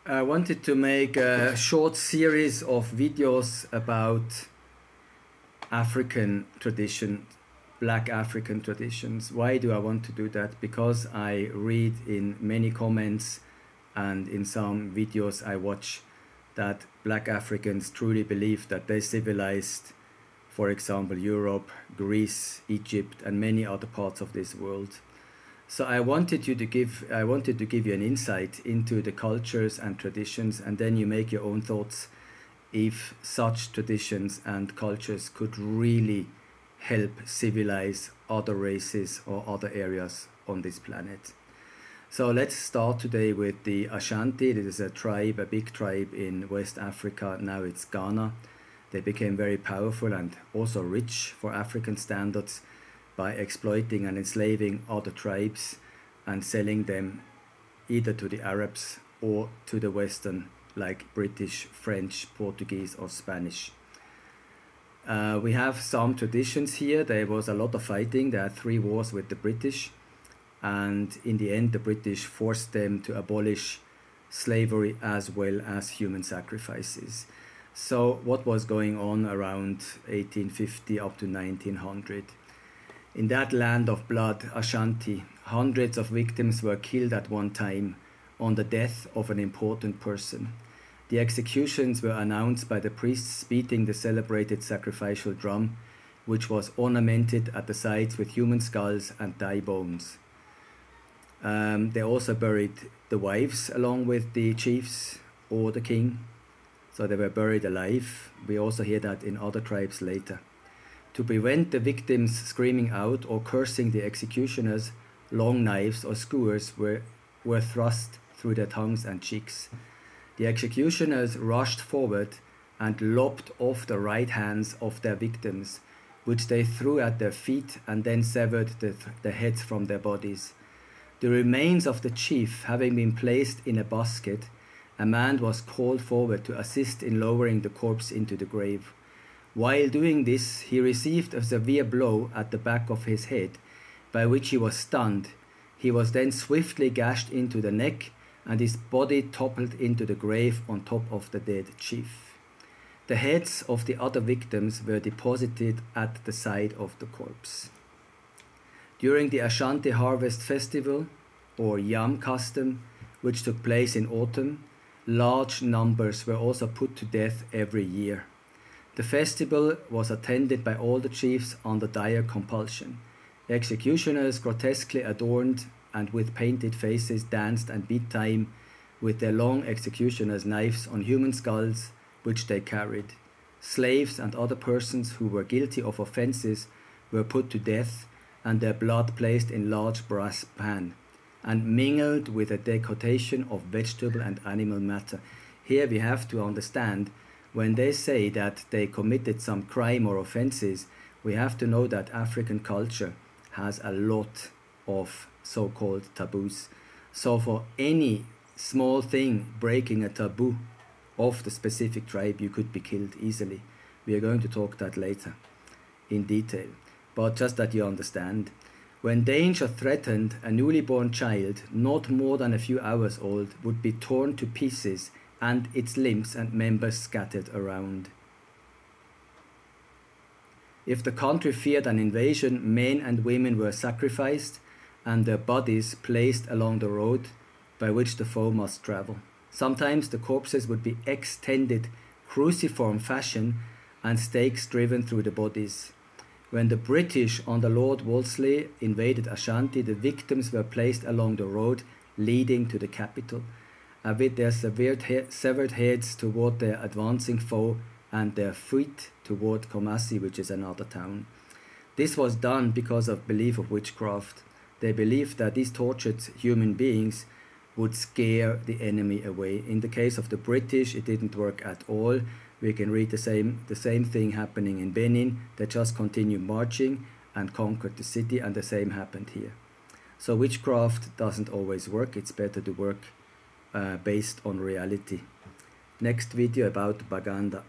I wanted to make a short series of videos about African tradition, Black African traditions. Why do I want to do that? Because I read in many comments and in some videos I watch that Black Africans truly believe that they civilized, for example, Europe, Greece, Egypt, and many other parts of this world. So I wanted to give you an insight into the cultures and traditions, and then you make your own thoughts if such traditions and cultures could really help civilize other races or other areas on this planet. So let's start today with the Asante. This is a tribe, a big tribe in West Africa. Now it's Ghana. They became very powerful and also rich for African standards by exploiting and enslaving other tribes and selling them either to the Arabs or to the Western, like British, French, Portuguese or Spanish. We have some traditions here. There was a lot of fighting. There are 3 wars with the British, and in the end the British forced them to abolish slavery as well as human sacrifices. So what was going on around 1850 up to 1900? In that land of blood, Ashanti, hundreds of victims were killed at one time on the death of an important person. The executions were announced by the priests beating the celebrated sacrificial drum, which was ornamented at the sides with human skulls and thigh bones. They also buried the wives along with the chiefs or the king, so they were buried alive. We also hear that in other tribes later. To prevent the victims screaming out or cursing the executioners, long knives or skewers were thrust through their tongues and cheeks. The executioners rushed forward and lopped off the right hands of their victims, which they threw at their feet and then severed the heads from their bodies. The remains of the chief having been placed in a basket, a man was called forward to assist in lowering the corpse into the grave. While doing this, he received a severe blow at the back of his head, by which he was stunned. He was then swiftly gashed into the neck, and his body toppled into the grave on top of the dead chief. The heads of the other victims were deposited at the side of the corpse. During the Asante Harvest Festival, or Yam custom, which took place in autumn, large numbers were also put to death every year. The festival was attended by all the chiefs under dire compulsion. Executioners, grotesquely adorned and with painted faces, danced and beat time with their long executioners' knives on human skulls which they carried. Slaves and other persons who were guilty of offences were put to death and their blood placed in large brass pan and mingled with a decoction of vegetable and animal matter. Here we have to understand, when they say that they committed some crime or offences, we have to know that African culture has a lot of so-called taboos. So for any small thing breaking a taboo of the specific tribe, you could be killed easily. We are going to talk that later in detail. But just that you understand, when danger threatened, a newly born child, not more than a few hours old, would be torn to pieces and its limbs and members scattered around. If the country feared an invasion, men and women were sacrificed and their bodies placed along the road by which the foe must travel. Sometimes the corpses would be extended cruciform fashion and stakes driven through the bodies. When the British under Lord Wolseley invaded Ashanti, the victims were placed along the road leading to the capital, with their severed heads toward their advancing foe and their feet toward Kumasi, which is another town. This was done because of belief of witchcraft. They believed that these tortured human beings would scare the enemy away. In the case of the British, it didn't work at all. We can read the same thing happening in Benin. They just continued marching and conquered the city, and the same happened here. So witchcraft doesn't always work. It's better to work based on reality. Next video about Baganda.